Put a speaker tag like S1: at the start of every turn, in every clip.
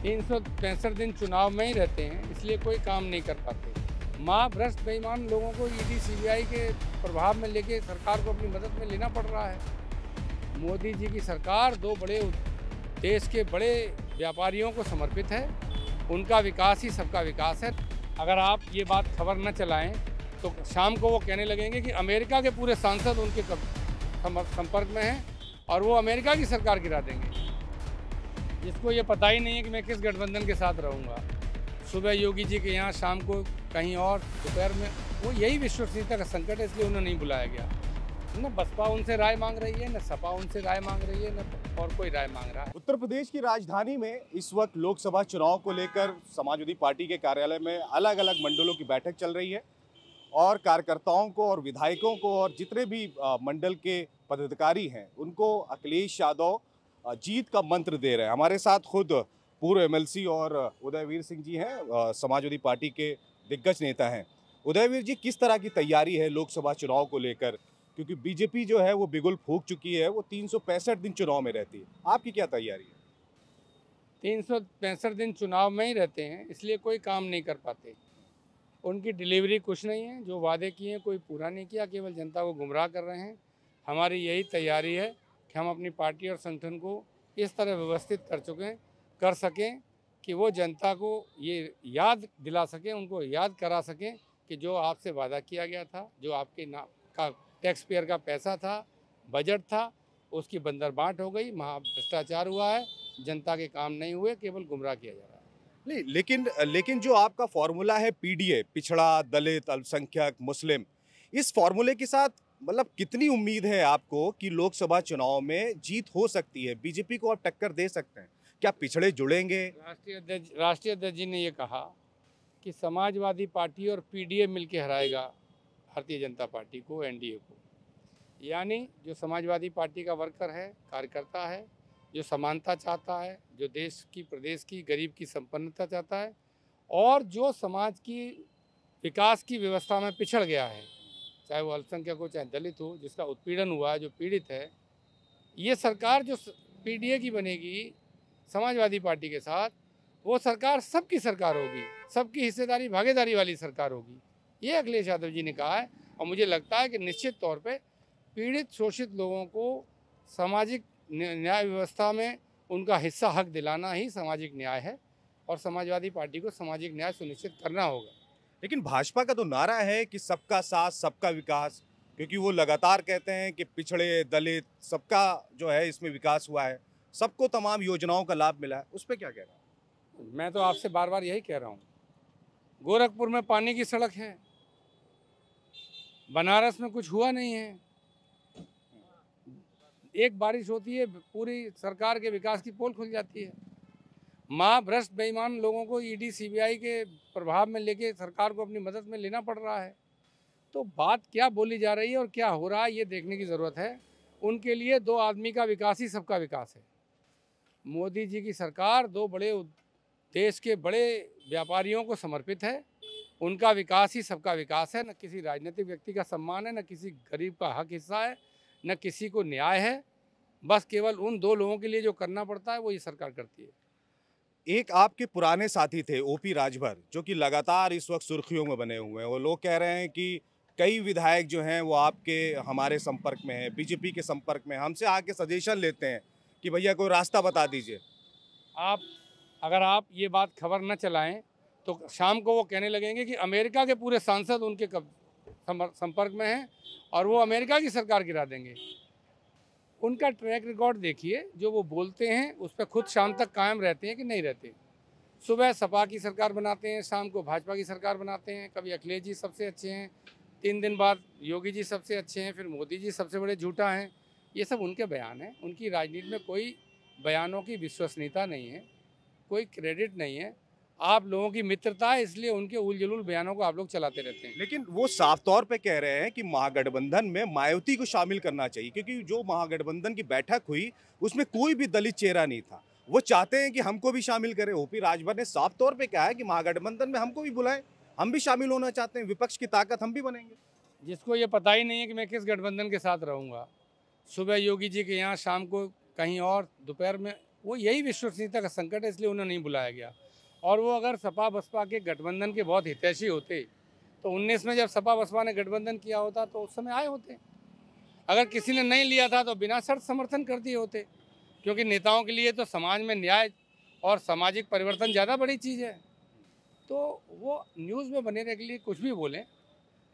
S1: 365 दिन चुनाव में ही रहते हैं, इसलिए कोई काम नहीं कर पाते। भ्रष्ट बेईमान लोगों को ईडी सीबीआई के प्रभाव में लेके सरकार को अपनी मदद में लेना पड़ रहा है। मोदी जी की सरकार दो बड़े देश के बड़े व्यापारियों को समर्पित है। उनका विकास ही सबका विकास है। अगर आप ये बात खबर न चलाएं तो शाम को वो कहने लगेंगे कि अमेरिका के पूरे सांसद उनके संपर्क में हैं और वो अमेरिका की सरकार गिरा देंगे। जिसको ये पता ही नहीं है कि मैं किस गठबंधन के साथ रहूँगा। सुबह योगी जी के यहाँ, शाम को कहीं और, दोपहर में, वो यही विश्वसनीयता का संकट है, इसलिए उन्हें नहीं बुलाया गया। न बसपा उनसे राय मांग रही है, न सपा उनसे राय मांग रही है, न और कोई राय मांग रहा है।
S2: उत्तर प्रदेश की राजधानी में इस वक्त लोकसभा चुनाव को लेकर समाजवादी पार्टी के कार्यालय में अलग अलग मंडलों की बैठक चल रही है और कार्यकर्ताओं को और विधायकों को और जितने भी मंडल के पदाधिकारी हैं उनको अखिलेश यादव जीत का मंत्र दे रहे हैं। हमारे साथ खुद पूर्व एमएलसी और उदयवीर सिंह जी हैं, समाजवादी पार्टी के दिग्गज नेता हैं। उदयवीर जी, किस तरह की तैयारी है लोकसभा चुनाव को लेकर, क्योंकि बीजेपी जो है वो बिगुल फूंक चुकी है, वो 365 दिन चुनाव में रहती है, आपकी क्या तैयारी है?
S1: 365 दिन चुनाव में ही रहते हैं, इसलिए कोई काम नहीं कर पाते। उनकी डिलीवरी कुछ नहीं है, जो वादे किए हैं कोई पूरा नहीं किया, केवल जनता को गुमराह कर रहे हैं। हमारी यही तैयारी है कि हम अपनी पार्टी और संगठन को इस तरह व्यवस्थित कर सकें कि वो जनता को ये याद दिला सकें, उनको याद करा सकें कि जो आपसे वादा किया गया था, जो आपके का टैक्स पेयर का पैसा था, बजट था, उसकी बंदरबांट हो गई, भ्रष्टाचार हुआ है, जनता के काम नहीं हुए, केवल गुमराह किया जा रहा है।
S2: नहीं, लेकिन जो आपका फॉर्मूला है पीडीए, पिछड़ा, दलित, अल्पसंख्यक, मुस्लिम, इस फॉर्मूले के साथ मतलब कितनी उम्मीद है आपको कि लोकसभा चुनाव में जीत हो सकती है? बीजेपी को आप टक्कर दे सकते हैं? क्या पिछड़े जुड़ेंगे?
S1: राष्ट्रीय अध्यक्ष जी ने ये कहा कि समाजवादी पार्टी और पीडीए मिलकर हराएगा भारतीय जनता पार्टी को, एनडीए को। यानी जो समाजवादी पार्टी का वर्कर है, कार्यकर्ता है, जो समानता चाहता है, जो देश की, प्रदेश की, गरीब की संपन्नता चाहता है और जो समाज की विकास की व्यवस्था में पिछड़ गया है, चाहे वो अल्पसंख्यक हो, चाहे दलित हो, जिसका उत्पीड़न हुआ है, जो पीड़ित है, ये सरकार जो पीडीए की बनेगी समाजवादी पार्टी के साथ, वो सरकार सबकी सरकार होगी, सबकी हिस्सेदारी भागीदारी वाली सरकार होगी। ये अखिलेश यादव जी ने कहा है और मुझे लगता है कि निश्चित तौर पे पीड़ित, शोषित लोगों को सामाजिक न्याय व्यवस्था में उनका हिस्सा, हक दिलाना ही सामाजिक न्याय है और समाजवादी पार्टी को सामाजिक न्याय सुनिश्चित करना होगा।
S2: लेकिन भाजपा का तो नारा है कि सबका साथ, सबका विकास, क्योंकि वो लगातार कहते हैं कि पिछड़े, दलित, सबका जो है इसमें विकास हुआ है, सबको तमाम योजनाओं का लाभ मिला है। उस पर क्या कह रहा है?
S1: मैं तो आपसे बार बार यही कह रहा हूँ, गोरखपुर में पानी की सड़क है, बनारस में कुछ हुआ नहीं है। एक बारिश होती है, पूरी सरकार के विकास की पोल खुल जाती है। भ्रष्ट बेईमान लोगों को ईडी सीबीआई के प्रभाव में लेके सरकार को अपनी मदद में लेना पड़ रहा है। तो बात क्या बोली जा रही है और क्या हो रहा है, ये देखने की ज़रूरत है। उनके लिए दो आदमी का विकास ही सबका विकास है। मोदी जी की सरकार दो बड़े देश के बड़े व्यापारियों को समर्पित है। उनका विकास ही सबका विकास है। न किसी राजनीतिक व्यक्ति का सम्मान है, न किसी गरीब का हक हिस्सा है, न किसी को न्याय है। बस केवल उन दो लोगों के लिए जो करना पड़ता है वो ये सरकार करती है।
S2: एक आपके पुराने साथी थे ओपी राजभर, जो कि लगातार इस वक्त सुर्खियों में बने हुए हैं। वो लोग कह रहे हैं कि कई विधायक जो हैं वो आपके, हमारे संपर्क में हैं, बीजेपी के संपर्क में, हमसे आके सजेशन लेते हैं कि भैया कोई रास्ता बता दीजिए।
S1: अगर आप ये बात खबर न चलाएं तो शाम को वो कहने लगेंगे कि अमेरिका के पूरे सांसद उनके संपर्क में हैं और वो अमेरिका की सरकार गिरा देंगे। उनका ट्रैक रिकॉर्ड देखिए, जो वो बोलते हैं उस पर खुद शाम तक कायम रहते हैं कि नहीं रहते। सुबह सपा की सरकार बनाते हैं, शाम को भाजपा की सरकार बनाते हैं। कभी अखिलेश जी सबसे अच्छे हैं, 3 दिन बाद योगी जी सबसे अच्छे हैं, फिर मोदी जी सबसे बड़े झूठा हैं। ये सब उनके बयान हैं। उनकी राजनीति में कोई बयानों की विश्वसनीयता नहीं है, कोई क्रेडिट नहीं है। आप लोगों की मित्रता है, इसलिए उनके उलझुल बयानों को आप लोग चलाते रहते हैं।
S2: लेकिन वो साफ तौर पे कह रहे हैं कि महागठबंधन में मायावती को शामिल करना चाहिए, क्योंकि जो महागठबंधन की बैठक हुई उसमें कोई भी दलित चेहरा नहीं था। वो चाहते हैं कि हमको भी शामिल करें। ओपी राजभर ने साफ तौर पे कहा है कि महागठबंधन में हमको भी बुलाएं, हम भी शामिल होना चाहते हैं, विपक्ष की ताकत हम भी बनेंगे।
S1: जिसको ये पता ही नहीं है कि मैं किस गठबंधन के साथ रहूँगा। सुबह योगी जी के यहाँ, शाम को कहीं और, दोपहर में, वो यही विश्वसनीयता का संकट है, इसलिए उन्हें नहीं बुलाया गया। और वो अगर सपा बसपा के गठबंधन के बहुत हितैषी होते तो 19 में जब सपा बसपा ने गठबंधन किया होता तो उस समय आए होते। अगर किसी ने नहीं लिया था तो बिना शर्त समर्थन कर दिए होते, क्योंकि नेताओं के लिए तो समाज में न्याय और सामाजिक परिवर्तन ज़्यादा बड़ी चीज़ है। तो वो न्यूज़ में बने रहने के लिए कुछ भी बोलें,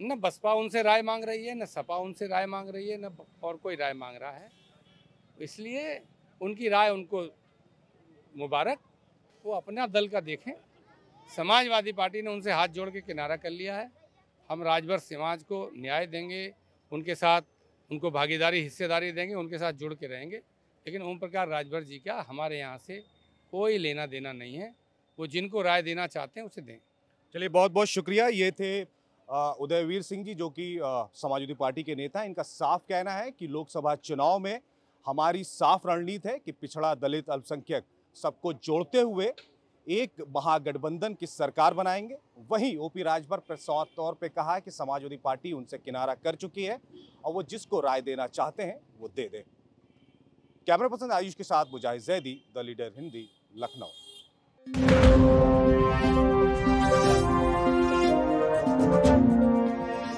S1: न बसपा उनसे राय मांग रही है, न सपा उनसे राय मांग रही है, न और कोई राय मांग रहा है। इसलिए उनकी राय उनको मुबारक, वो अपना दल का देखें। समाजवादी पार्टी ने उनसे हाथ जोड़ के किनारा कर लिया है। हम राजभर समाज को न्याय देंगे, उनके साथ उनको भागीदारी हिस्सेदारी देंगे, उनके साथ जुड़ के रहेंगे। लेकिन ओम प्रकाश राजभर जी का हमारे यहाँ से कोई लेना देना नहीं है। वो जिनको राय देना चाहते हैं उसे दें।
S2: चलिए, बहुत बहुत शुक्रिया। ये थे उदयवीर सिंह जी, जो कि समाजवादी पार्टी के नेता हैं। इनका साफ कहना है कि लोकसभा चुनाव में हमारी साफ रणनीति है कि पिछड़ा, दलित, अल्पसंख्यक सबको जोड़ते हुए एक महागठबंधन की सरकार बनाएंगे। वहीं ओपी राजभर पर साफ तौर पे कहा है कि समाजवादी पार्टी उनसे किनारा कर चुकी है और वो जिसको राय देना चाहते हैं वो दे दे। कैमरा पर्सन आयुष के साथ मुजाहिद जैदी, द लीडर हिंदी, लखनऊ।